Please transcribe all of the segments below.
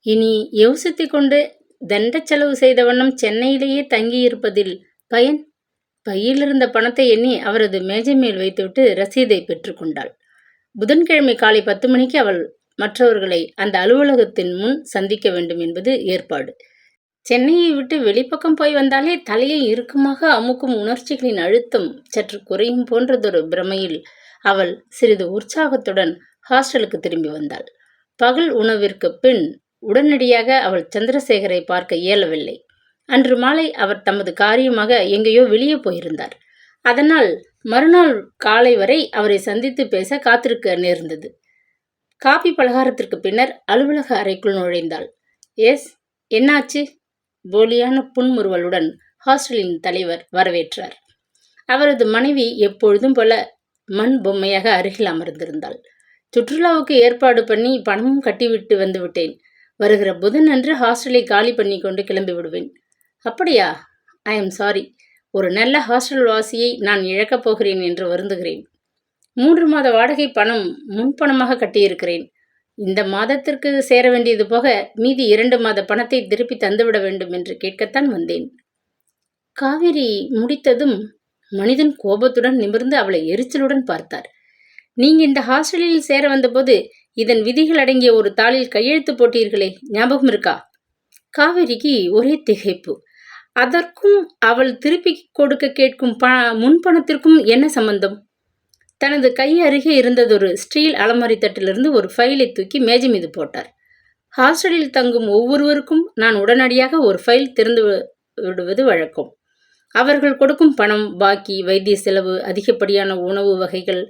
இனி யோசித்துக் கொண்டு தண்ட செலவு செய்த வண்ணம் சென்னையிலேயே தங்கியிருப்பதில் பயன்? பையிலிருந்த பணத்தை எண்ணி அவரது மேஜை மேல் வைத்துவிட்டு ரசீதை பெற்றுக்கொண்டாள். புதன்கிழமை காலை 10 மணிக்கு அவள் மற்றவர்களை அந்த அலுவலகத்தின் முன் சந்திக்க வேண்டும் என்பது ஏற்பாடு. சென்னையை விட்டு வெளிப்பக்கம் போய் வந்தாலே தலையை இறுக்கமாக அமுக்கும் உணர்ச்சிகளின் அழுத்தம் சற்று குறையும் போன்றதொரு பிரமையில் அவள் சிறிது உற்சாகத்துடன் ஹாஸ்டலுக்கு திரும்பி வந்தாள். பகல் உணவிற்கு பின் உடனடியாக அவள் சந்திரசேகரை பார்க்க இயலவில்லை. அன்று மாலை அவர் தமது காரியமாக எங்கேயோ வெளியே போயிருந்தார். அதனால் மறுநாள் காலை வரை அவரை சந்தித்து பேச காத்திருக்க நேர்ந்தது. காபி பலகாரத்திற்கு பின்னர் அலுவலக அறைக்குள் நுழைந்தாள். எஸ், என்னாச்சு? போலியான புன்முறுவலுடன் ஹாஸ்டலின் தலைவர் வரவேற்றார். அவரது மனைவி எப்பொழுதும் போல மண் பொம்மையாக அருகில் அமர்ந்திருந்தாள். சுற்றுலாவுக்கு ஏற்பாடு பண்ணி பணமும் கட்டிவிட்டு வந்து விட்டேன். வருகிற புதன் அன்று ஹாஸ்டலை காலி பண்ணி கொண்டு கிளம்பி விடுவேன். அப்படியா? I am sorry. ஒரு நல்ல ஹாஸ்டல் வாசியை நான் இழக்கப் போகிறேன் என்று வருந்துகிறேன். 3 மாத வாடகை பணம் முன்பணமாக கட்டியிருக்கிறேன். இந்த மாதத்திற்கு சேர வேண்டியது போக மீதி 2 மாத பணத்தை திருப்பி தந்துவிட வேண்டும் என்று கேட்கத்தான் வந்தேன். காவேரி முடித்ததும் மனிதன் கோபத்துடன் நிமிர்ந்து அவளை எரிச்சலுடன் பார்த்தார். நீங்க இந்த ஹாஸ்டலில் சேர வந்தபோது இதன் விதிகள் அடங்கிய ஒரு தாளில் கையெழுத்து போட்டீர்களே, ஞாபகம் இருக்கா? காவேரிக்கு ஒரே திகைப்பு. அதற்கும் அவள் திருப்பி கொடுக்க கேட்கும் முன்பணத்திற்கும் என்ன சம்பந்தம்? தனது கை அருகே இருந்ததொரு ஸ்டீல் அலமாரி தட்டிலிருந்து ஒரு ஃபைலை தூக்கி மேஜை மீது போட்டார். ஹாஸ்டலில் தங்கும் ஒவ்வொருவருக்கும் நான் உடனடியாக ஒரு ஃபைல் திறந்து விடுவது வழக்கம். அவர்கள் கொடுக்கும் பணம், பாக்கி, வைத்திய செலவு, அதிகப்படியான உணவு வகைகள்,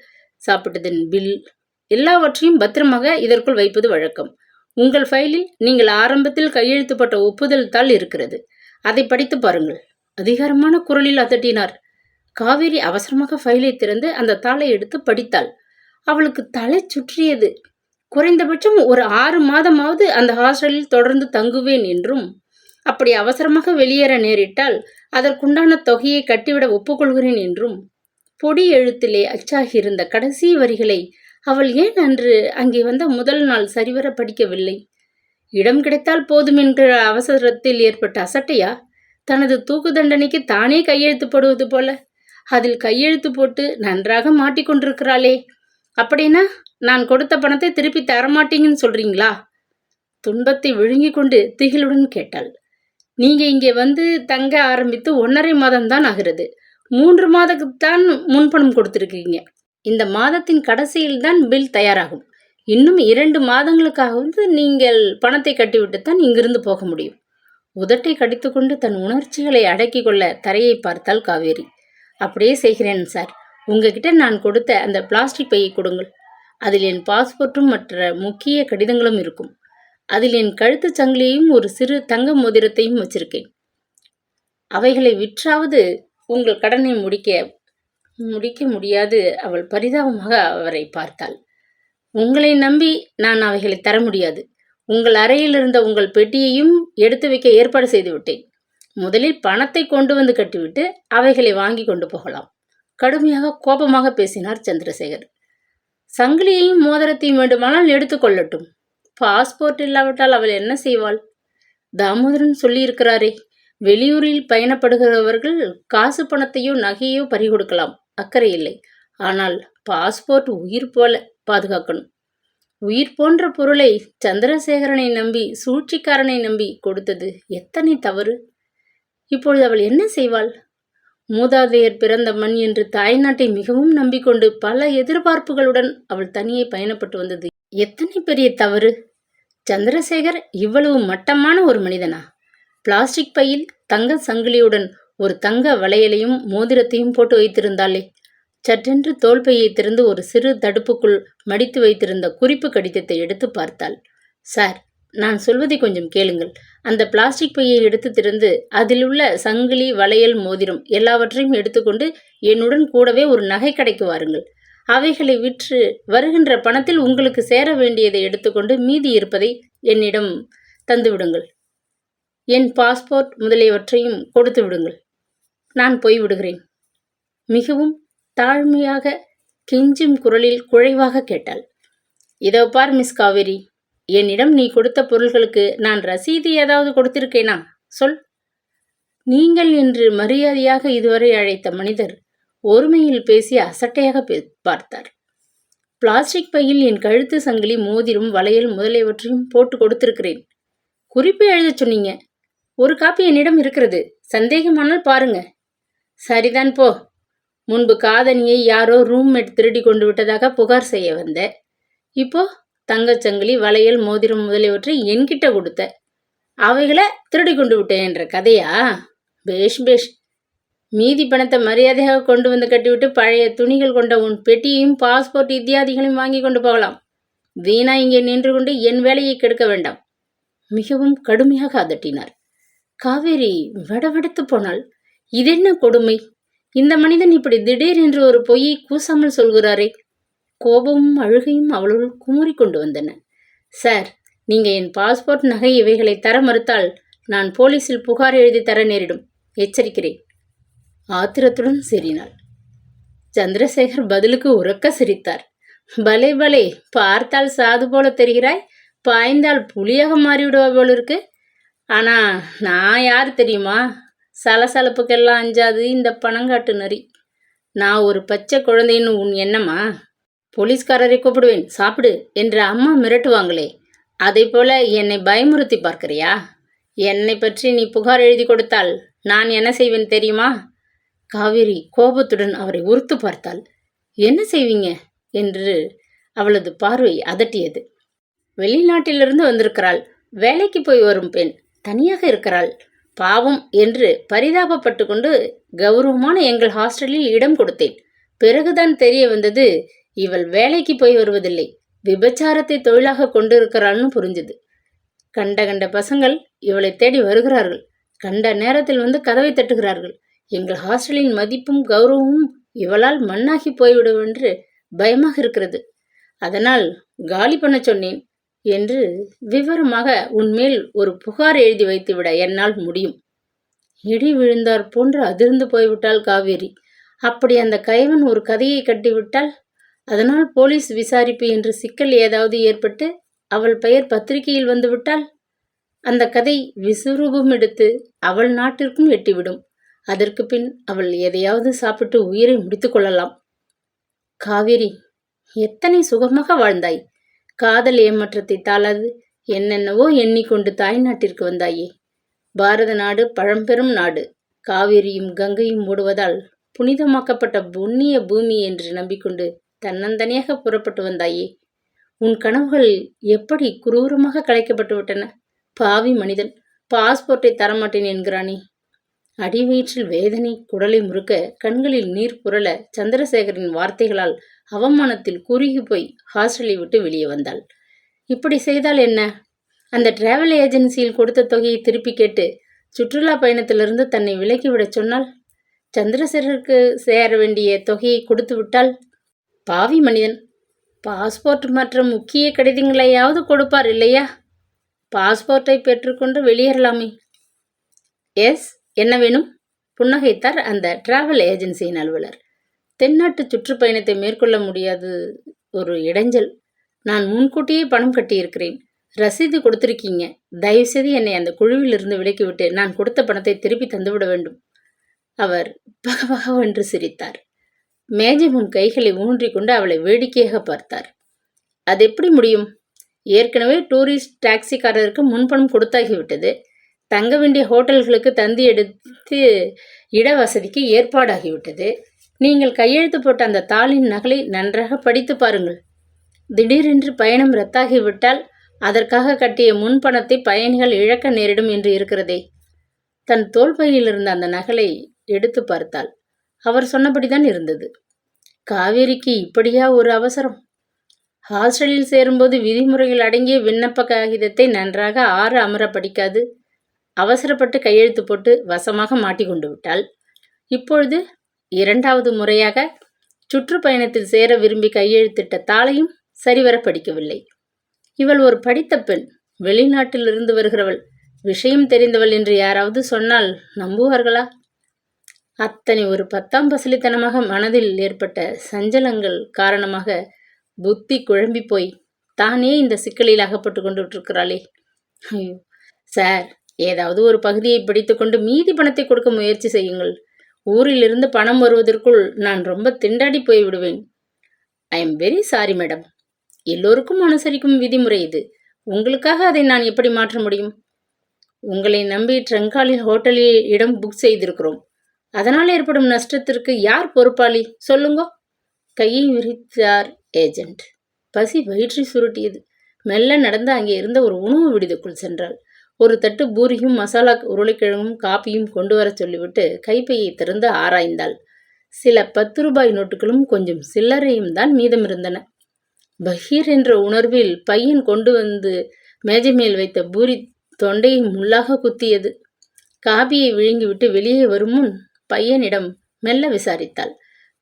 சாப்பிட்டதன் பில் எல்லாவற்றையும் பத்திரமாக இதற்குள் வைப்பது வழக்கம். உங்கள் ஃபைலில் நீங்கள் ஆரம்பத்தில் கையெழுத்து போட்ட ஒப்புதல் தாள் இருக்கிறது. அதை படித்து பாருங்கள். அதிகாரமான குரலில் அதட்டினார். காவேரி அவசரமாக ஃபைலை திறந்து அந்த தாளை எடுத்து படித்தாள். அவளுக்கு தலை சுற்றியது. குறைந்தபட்சம் ஒரு 6 மாதமாவது அந்த ஹாஸ்டலில் தொடர்ந்து தங்குவேன் என்றும், அப்படி அவசரமாக வெளியேற நேரிட்டால் அதற்குண்டான தொகையை கட்டிவிட ஒப்புக்கொள்கிறேன் என்றும் பொடி எழுத்திலே அச்சாகியிருந்த கடைசி வரிகளை அவள் ஏன் அன்று அங்கே வந்த முதல் நாள் சரிவர படிக்கவில்லை? இடம் கிடைத்தால் போதும் என்கிற அவசரத்தில் ஏற்பட்ட அசட்டையா? தனது தூக்கு தண்டனைக்கு தானே கையெழுத்து போடுவது போல அதில் கையெழுத்து போட்டு நன்றாக மாட்டிக்கொண்டிருக்கிறாளே. அப்படின்னா நான் கொடுத்த பணத்தை திருப்பி தரமாட்டீங்கன்னு சொல்றீங்களா? துன்பத்தை விழுங்கி கொண்டு திகிலுடன் கேட்டாள். நீங்க இங்கே வந்து தங்க ஆரம்பித்து 1.5 மாதம்தான் ஆகிறது. 3 மாதத்துக்குத்தான் முன்பணம் கொடுத்துருக்கீங்க. இந்த மாதத்தின் கடைசியில் தான் பில் தயாராகும். இன்னும் 2 மாதங்களுக்காவது நீங்கள் பணத்தை கட்டிவிட்டுத்தான் இங்கிருந்து போக முடியும். உதட்டை கடித்துக்கொண்டு தன் உணர்ச்சிகளை அடக்கி கொள்ள தரையை பார்த்தாள் காவேரி. அப்படியே செய்கிறேன் சார். உங்ககிட்ட நான் கொடுத்த அந்த பிளாஸ்டிக் பையை கொடுங்கள். அதில் என் பாஸ்போர்ட்டும் மற்ற முக்கிய கடிதங்களும் இருக்கும். அதில் என் கழுத்து சங்கிலியையும் ஒரு சிறு தங்க மோதிரத்தையும் வச்சிருக்கேன். அவைகளை விற்றாவது உங்கள் கடனை முடிக்க முடியாது. அவள் பரிதாபமாக அவரை பார்த்தாள். உங்களை நம்பி நான் அவைகளை தர முடியாது. உங்கள் அறையில் இருந்த உங்கள் பெட்டியையும் எடுத்து வைக்க ஏற்பாடு செய்து விட்டேன். முதலில் பணத்தை கொண்டு வந்து கட்டிவிட்டு அவைகளை வாங்கி கொண்டு போகலாம். கடுமையாக கோபமாக பேசினார் சந்திரசேகர். சங்கிலியையும் மோதிரத்தையும் வேண்டுமானால் எடுத்துக்கொள்ளட்டும். பாஸ்போர்ட் இல்லாவிட்டால் அவள் என்ன செய்வாள்? தாமோதரன் சொல்லியிருக்கிறாரே, வெளியூரில் பயணப்படுகிறவர்கள் காசு பணத்தையோ நகையோ பறிகொடுக்கலாம், அக்கறை இல்லை. ஆனால் பாஸ்போர்ட் உயிர் போல பாதுகாக்கணும். உயிர் போன்ற பொருளை சந்திரசேகரனை நம்பி, சூழ்ச்சிக்காரனை நம்பி கொடுத்தது எத்தனை தவறு! இப்பொழுது அவள் என்ன செய்வாள்? மூதாதையர் பிறந்த மண் என்று தாய்நாட்டை மிகவும் நம்பிக்கொண்டு பல எதிர்பார்ப்புகளுடன் அவள் தனியே பயணப்பட்டு வந்தது எத்தனை பெரிய தவறு! சந்திரசேகர் இவ்வளவு மட்டமான ஒரு மனிதனா? பிளாஸ்டிக் பையில் தங்க சங்கிலியுடன் ஒரு தங்க வளையலையும் மோதிரத்தையும் போட்டு வைத்திருந்தாளே. சற்றென்று தோல்பையை திறந்து ஒரு சிறு தடுப்புக்குள் மடித்து வைத்திருந்த குறிப்பு கடிதத்தை எடுத்து பார்த்தாள். சார், நான் சொல்வதை கொஞ்சம் கேளுங்கள். அந்த பிளாஸ்டிக் பையை எடுத்து திறந்து அதில் உள்ள சங்கிலி, வளையல், மோதிரம் எல்லாவற்றையும் எடுத்துக்கொண்டு என்னுடன் கூடவே ஒரு நகை கடைக்கு வாருங்கள். அவைகளை விற்று வருகின்ற பணத்தில் உங்களுக்கு சேர வேண்டியதை எடுத்துக்கொண்டு மீதி இருப்பதை என்னிடம் தந்துவிடுங்கள். என் பாஸ்போர்ட் முதலியவற்றையும் கொடுத்து விடுங்கள். நான் போய்விடுகிறேன். மிகவும் தாழ்மையாக கெஞ்சும் குரலில் குழைவாக கேட்டாள். இதோ பார் மிஸ் காவேரி, என்னிடம் நீ கொடுத்த பொருள்களுக்கு நான் ரசீது ஏதாவது கொடுத்திருக்கேனா? சொல். நீங்கள் என்று மரியாதையாக இதுவரை அழைத்த மனிதர் ஒருமையில் பேசி அசட்டையாக பார்த்தார். பிளாஸ்டிக் பையில் என் கழுத்து சங்கிலி, மோதிரம், வளையல் முதலியவற்றையும் போட்டு கொடுத்திருக்கிறேன். குறிப்பு எழுத சொன்னீங்க. ஒரு காப்பி என்னிடம் இருக்கிறது. சந்தேகமானால் பாருங்க. சரிதான் போ. முன்பு காதணியை யாரோ ரூம்மேட் திருடி கொண்டு விட்டதாக புகார் செய்ய வந்த. இப்போ தங்கச்சங்கிலி, வளையல், மோதிரம் முதலியவற்றை என்கிட்ட கொடுத்த. அவைகளை திருடி கொண்டு விட்டேன் என்ற கதையா? பேஷ் பேஷ். மீதி பணத்தை மரியாதையாக கொண்டு வந்து கட்டிவிட்டு பழைய துணிகள் கொண்ட உன் பெட்டியையும் பாஸ்போர்ட் இத்தியாதிகளையும் வாங்கி கொண்டு போகலாம். வீணா இங்கே நின்று கொண்டு என் வேலையை கெடுக்க வேண்டாம். மிகவும் கடுமையாக அதட்டினார். காவேரி வடவெடுத்து போனாள். இதென்ன கொடுமை! இந்த மனிதன் இப்படி திடீர் என்று ஒரு பொய்யை கூசாமல் சொல்கிறாரே. கோபமும் அழுகையும் அவளுள் குமுறி கொண்டு வந்தன. சார், நீங்க என் பாஸ்போர்ட், நகை இவைகளை தர மறுத்தால் நான் போலீஸில் புகார் எழுதி தர நேரிடும். எச்சரிக்கிறேன். ஆத்திரத்துடன் சிரினாள். சந்திரசேகர் பதிலுக்கு உரக்க சிரித்தார். பலே பலே, பார்த்தால் சாது போல தெரிகிறாய், பாய்ந்தால் புலியாக மாறிவிடுவா போல இருக்கு. ஆனா நான் யார் தெரியுமா? சலசலப்புக்கெல்லாம் அஞ்சாது இந்த பணங்காட்டு நரி. நான் ஒரு பச்சை குழந்தைன்னு உன் எண்ணமா? போலீஸ்காரரை கூப்பிடுவேன், சாப்பிடு என்று அம்மா மிரட்டுவாங்களே, அதை போல என்னை பயமுறுத்தி பார்க்கிறியா? என்னை பற்றி நீ புகார் எழுதி கொடுத்தால் நான் என்ன செய்வேன் தெரியுமா? காவேரி கோபத்துடன் அவரை உறுத்து பார்த்தாள். என்ன செய்வீங்க என்று அவளது பார்வை அதட்டியது. வெளிநாட்டிலிருந்து வந்திருக்கிறாள். வேலைக்கு போய் வரும் பெண். தனியாக இருக்கிறாள். பாவம் என்று பரிதாபப்பட்டு கொண்டு கௌரவமான எங்கள் ஹாஸ்டலில் இடம் கொடுத்தேன். பிறகுதான் தெரிய வந்தது, இவள் வேலைக்கு போய் வருவதில்லை, விபச்சாரத்தை தொழிலாக கொண்டிருக்கிறாள்னு புரிஞ்சுது. கண்ட கண்ட பசங்கள் இவளை தேடி வருகிறார்கள். கண்ட நேரத்தில் வந்து கதவை தட்டுகிறார்கள். எங்கள் ஹாஸ்டலின் மதிப்பும் கௌரவமும் இவளால் மண்ணாகி போய்விடும் என்று பயமாக இருக்கிறது. அதனால் காலி பண்ண சொன்னேன் என்று விவரமாக உன்மேல் ஒரு புகார் எழுதி வைத்துவிட என்னால் முடியும். இடி விழுந்தார் போன்று அதிர்ந்து போய்விட்டாள் காவேரி. அப்படி அந்த கைவன் ஒரு கதையை கட்டிவிட்டால், அதனால் போலீஸ் விசாரிப்பு என்று சிக்கல் ஏதாவது ஏற்பட்டு அவள் பெயர் பத்திரிகையில் வந்துவிட்டால், அந்த கதை விசுரூபம் எடுத்து அவள் நாட்டிற்கும் எட்டிவிடும். அதற்கு பின் அவள் எதையாவது சாப்பிட்டு உயிரை முடித்து கொள்ளலாம். காவேரி, எத்தனை சுகமாக வாழ்ந்தாய். காதல் ஏமாற்றத்தை தாளாது என்னென்னவோ எண்ணிக்கொண்டு தாய் நாட்டிற்கு வந்தாயே. பாரத நாடு பழம்பெரும் நாடு. காவேரியும் கங்கையும் ஓடுவதால் புனிதமாக்கப்பட்ட புண்ணிய பூமி என்று நம்பிக்கொண்டு தன்னந்தனியாக புறப்பட்டு வந்தாயே. உன் கனவுகள் எப்படி குரூரமாக கலைக்கப்பட்டு விட்டன. பாவி மனிதன், பாஸ்போர்ட்டை தரமாட்டேன் என்கிறானே. அடிவயிற்றில் வேதனை குடலை முறுக்க கண்களில் நீர் புரள சந்திரசேகரின் வார்த்தைகளால் அவமானத்தில் குறுகி போய் ஹாஸ்டலை விட்டு வெளியே வந்தாள். இப்படி செய்தால் என்ன? அந்த டிராவல் ஏஜென்சியில் கொடுத்த தொகையை திருப்பி கேட்டு சுற்றுலா பயணத்திலிருந்து தன்னை விலக்கிவிடச் சொன்னால், சந்திரசேகருக்கு சேர வேண்டிய தொகையை கொடுத்து விட்டால், பாவி மனிதன், பாஸ்போர்ட் மற்ற முக்கிய கடிதங்களையாவது கொடுப்பார் இல்லையா? பாஸ்போர்ட்டை பெற்றுக்கொண்டு வெளியேறலாமே. எஸ், என்ன வேணும்? புன்னகைத்தார் அந்த டிராவல் ஏஜென்சியின் அலுவலர். தென்னாட்டு சுற்றுப்பயணத்தை மேற்கொள்ள முடியாது, ஒரு இடைஞ்சல். நான் முன்கூட்டியே பணம் கட்டியிருக்கிறேன். ரசீது கொடுத்திருக்கீங்க. தயவுசெய்து என்னை அந்த குழுவிலிருந்து விலக்கிவிட்டு நான் கொடுத்த பணத்தை திருப்பி தந்துவிட வேண்டும். அவர் பகவென்று சிரித்தார். மேஜை முன் கைகளை ஊன்றிக்கொண்டு அவளை வேடிக்கையாக பார்த்தார். அது எப்படி முடியும்? ஏற்கனவே டூரிஸ்ட் டாக்ஸிக்காரருக்கு முன்பணம் கொடுத்தாகிவிட்டது. தங்க வேண்டிய ஹோட்டல்களுக்கு தந்தி எடுத்து இட வசதிக்கு ஏற்பாடாகிவிட்டது. நீங்கள் கையெழுத்து போட்ட அந்த தாளின் நகலை நன்றாக படித்து பாருங்கள். திடீரென்று பயணம் ரத்தாகிவிட்டால் அதற்காக கட்டிய முன்பணத்தை பயணிகள் இழக்க நேரிடும் என்று இருக்கிறதே. தன் தோள்பையில் இருந்த அந்த நகலை எடுத்து பார்த்தாள். அவர் சொன்னபடிதான் இருந்தது. காவேரிக்கு இப்படியா ஒரு அவசரம்? ஹாஸ்டலில் சேரும்போது விதிமுறைகள் அடங்கிய விண்ணப்ப காகிதத்தை நன்றாக ஆற அமர படிக்காது அவசரப்பட்டு கையெழுத்து போட்டு வசமாக மாட்டிக்கொண்டு விட்டாள். இப்பொழுது இரண்டாவது முறையாக சுற்றுப்பயணத்தில் சேர விரும்பி கையெழுத்திட்ட தாளையும் சரிவர படிக்கவில்லை. இவள் ஒரு படித்த பெண், வெளிநாட்டிலிருந்து வருகிறவள், விஷயம் தெரிந்தவள் என்று யாராவது சொன்னால் நம்புவார்களா? அத்தனை ஒரு 10ஆம் பசலித்தனமாக மனதில் ஏற்பட்ட சஞ்சலங்கள் காரணமாக புத்தி குழம்பி போய் தானே இந்த சிக்கலில் அகப்பட்டு கொண்டுட்டு இருக்கிறாளே. ஐயோ சார், ஏதாவது ஒரு பகுதியை பிடித்துக்கொண்டு மீதி பணத்தை கொடுக்க முயற்சி செய்யுங்கள். ஊரிலிருந்து பணம் வருவதற்குள் நான் ரொம்ப திண்டாடி போய் விடுவேன். I am very sorry madam. எல்லோருக்கும் அனுசரிக்கும் விதிமுறை இது. உங்களுக்காக அதை நான் எப்படி மாற்ற முடியும்? உங்களை நம்பி ட்ரங்காலில் ஹோட்டலில் இடம் புக் செய்திருக்கிறோம். அதனால் ஏற்படும் நஷ்டத்திற்கு யார் பொறுப்பாளி சொல்லுங்கோ? கையை விரித்தார் ஏஜென்ட். பசி வயிற்றை சுருட்டியது. மெல்ல நடந்து அங்கே இருந்த ஒரு உணவு விடுதிக்குள் சென்றாள். ஒரு தட்டு பூரியும் மசாலா உருளைக்கிழங்கும் காப்பியும் கொண்டு வர சொல்லிவிட்டு கைப்பையை திறந்து ஆராய்ந்தாள். சில 10 ரூபாய் நோட்டுகளும் கொஞ்சம் சில்லறையும் தான் மீதம் இருந்தன. பகீர் என்ற உணர்வில் பையன் கொண்டு வந்து மேஜை மேல் வைத்த பூரி தொண்டையை முள்ளாக குத்தியது. காபியை விழுங்கிவிட்டு வெளியே வரும் முன் பையனிடம் மெல்ல விசாரித்தாள்.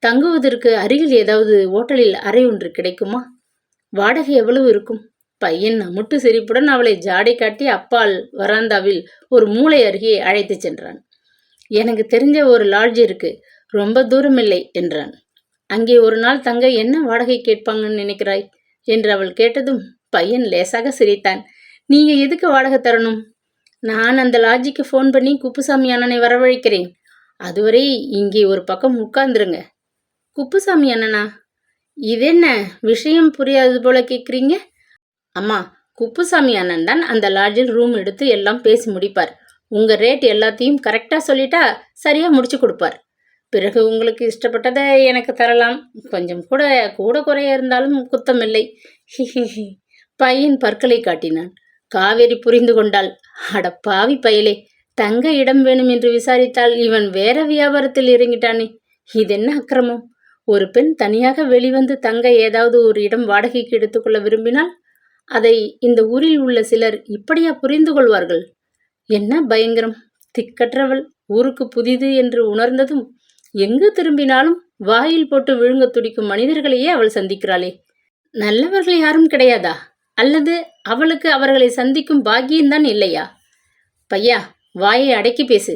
தங்குவதற்கு அருகில் ஏதாவது ஓட்டலில் அறை ஒன்று கிடைக்குமா? வாடகை எவ்வளவு இருக்கும்? பையன் அமுட்டு சிரிப்புடன் அவளை ஜாடை காட்டி அப்பால் வராந்தாவில் ஒரு மூளை அருகே அழைத்து சென்றான். எனக்கு தெரிஞ்ச ஒரு லாட்ஜ் இருக்கு, ரொம்ப தூரமில்லை என்றான். அங்கே ஒரு நாள் தங்க என்ன வாடகை கேட்பாங்கன்னு நினைக்கிறாய் என்று அவள் கேட்டதும் பையன் லேசாக சிரித்தான். நீங்க எதுக்கு வாடகை தரணும்? நான் அந்த லாட்ஜுக்கு ஃபோன் பண்ணி குப்புசாமி அண்ணனை வரவழைக்கிறேன். அதுவரை இங்கே ஒரு பக்கம் உட்கார்ந்துருங்க. குப்புசாமி அண்ணனா? இதென்ன விஷயம் புரியாதது போல கேட்குறீங்க? அம்மா, குப்புசாமி அண்ணன் தான் அந்த லாட்ஜில் ரூம் எடுத்து எல்லாம் பேசி முடிப்பார். உங்கள் ரேட் எல்லாத்தையும் கரெக்டாக சொல்லிட்டா சரியாக முடிச்சு கொடுப்பார். பிறகு உங்களுக்கு இஷ்டப்பட்டதை எனக்கு தரலாம். கொஞ்சம் கூட கூட குறைய இருந்தாலும் குத்தமில்லை. ஹிஹிஹி. பையன் பற்களை காட்டினான். காவேரி புரிந்து கொண்டாள். அட பாவி பயலே, தங்க இடம் வேணும் என்று விசாரித்தால் இவன் வேற வியாபாரத்தில் இறங்கிட்டானே. இதென்ன அக்கிரமம்? ஒரு பெண் தனியாக வெளிவந்து தங்க ஏதாவது ஒரு இடம் வாடகைக்கு எடுத்துக்கொள்ள விரும்பினால் அதை இந்த ஊரில் உள்ள சிலர் இப்படியா புரிந்து கொள்வார்கள்? என்ன பயங்கரம்! திக்கற்றவள் ஊருக்கு புதிது என்று உணர்ந்ததும் எங்கு திரும்பினாலும் வாயில் போட்டு விழுங்க துடிக்கும் மனிதர்களையே அவள் சந்திக்கிறாளே. நல்லவர்கள் யாரும் கிடையாதா? அல்லது அவளுக்கு அவர்களை சந்திக்கும் பாக்கியம்தான் இல்லையா? பையா, வாயை அடக்கி பேசு.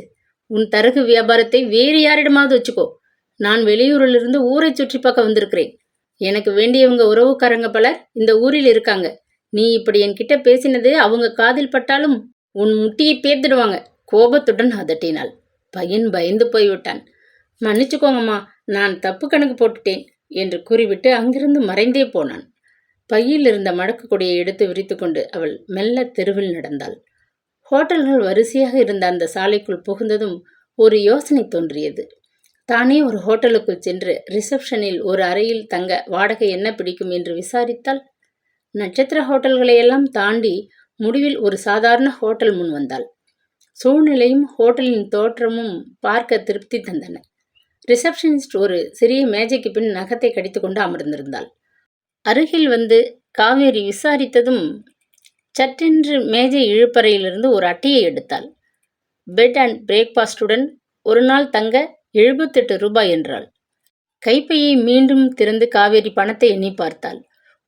உன் தரகு வியாபாரத்தை வேறு யாரிடமாவது வச்சுக்கோ. நான் வெளியூரிலிருந்து ஊரை சுற்றி பார்க்க வந்திருக்கிறேன். எனக்கு வேண்டியவங்க உறவுக்காரங்க பலர் இந்த ஊரில் இருக்காங்க. நீ இப்படி என்கிட்ட பேசினது அவங்க காதில் பட்டாலும் உன் முட்டியை பேர்த்திடுவாங்க. கோபத்துடன் அதட்டினாள். பையன் பயந்து போய்விட்டான். மன்னிச்சுக்கோங்கம்மா, நான் தப்பு கணக்கு போட்டுட்டேன் என்று கூறிவிட்டு அங்கிருந்து மறைந்தே போனான். பையில் இருந்த மடக்கு கொடியை எடுத்து விரித்து கொண்டு அவள் மெல்ல தெருவில் நடந்தாள். ஹோட்டல்கள் வரிசையாக இருந்த அந்த சாலைக்குள் புகுந்ததும் ஒரு யோசனை தோன்றியது. தானே ஒரு ஹோட்டலுக்குள் சென்று ரிசப்ஷனில் ஒரு அறையில் தங்க வாடகை என்ன பிடிக்கும் என்று விசாரித்தாள். நட்சத்திர ஹோட்டல்களையெல்லாம் தாண்டி முடிவில் ஒரு சாதாரண ஹோட்டல் முன் வந்தாள். சூழ்நிலையும் ஹோட்டலின் தோற்றமும் பார்க்க திருப்தி தந்தன. ரிசப்ஷனிஸ்ட் ஒரு சிறிய மேஜைக்கு பின் நகத்தை கடித்து கொண்டு அமர்ந்திருந்தாள். அருகில் வந்து காவேரி விசாரித்ததும் சட்டென்று மேஜை இழுப்பறையிலிருந்து ஒரு அட்டையை எடுத்தாள். பெட் அண்ட் பிரேக்ஃபாஸ்டுடன் ஒரு நாள் தங்க 78 ரூபாய் என்றாள். கைப்பையை மீண்டும் திறந்து காவேரி பணத்தை எண்ணி பார்த்தாள்.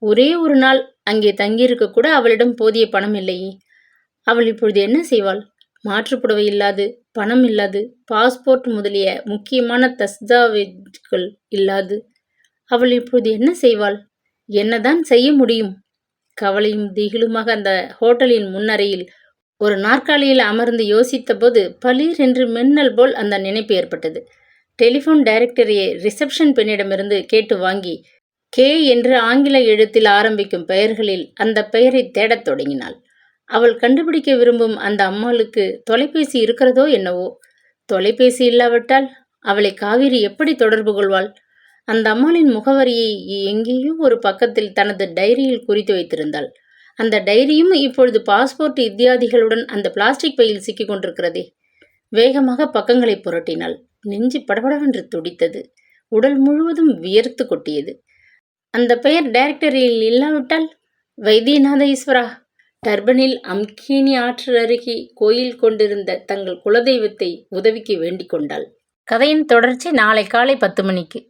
ஒரே ஒரு நாள் அங்கே தங்கியிருக்க கூட அவளிடம் போதிய பணம் இல்லையே. அவள் இப்பொழுது என்ன செய்வாள்? மாற்றுப்புடவை இல்லாது, பணம் இல்லாது, பாஸ்போர்ட் முதலிய முக்கியமான தஸ்தாவேஜ்கள் இல்லாது அவள் இப்பொழுது என்ன செய்வாள்? என்னதான் செய்ய முடியும்? கவலையும் திகிலுமாக அந்த ஹோட்டலின் முன்னறையில் ஒரு நாற்காலியில் அமர்ந்து யோசித்த போது பளீர் என்று மின்னல் போல் அந்த நினைப்பு ஏற்பட்டது. டெலிஃபோன் டைரக்டரியை ரிசப்ஷன் பெண்ணிடமிருந்து கேட்டு வாங்கி கே என்று ஆங்கில எழுத்தில் ஆரம்பிக்கும் பெயர்களில் அந்த பெயரை தேடத் தொடங்கினாள். அவள் கண்டுபிடிக்க விரும்பும் அந்த அம்மாளுக்கு தொலைபேசி இருக்கிறதோ என்னவோ. தொலைபேசி இல்லாவிட்டால் அவளை காவேரி எப்படி தொடர்பு கொள்வாள்? அந்த அம்மாளின் முகவரியை எங்கேயோ ஒரு பக்கத்தில் தனது டைரியில் குறித்து வைத்திருந்தாள். அந்த டைரியும் இப்பொழுது பாஸ்போர்ட் இத்தியாதிகளுடன் அந்த பிளாஸ்டிக் பையில் சிக்கிக் கொண்டிருக்கிறதே. வேகமாக பக்கங்களை புரட்டினாள். நெஞ்சு படபடவென்று துடித்தது. உடல் முழுவதும் வியர்த்து கொட்டியது. அந்த பெயர் டைரக்டரியில் இல்லாவிட்டால் வைத்தியநாத ஈஸ்வரா டர்பனில் அம்கினி ஆற்று அருகே கோயில் கொண்டிருந்த தங்கள் குலதெய்வத்தை உதவிக்கு வேண்டிக் கொண்டாள். கதையின் தொடர்ச்சி நாளை காலை 10 மணிக்கு.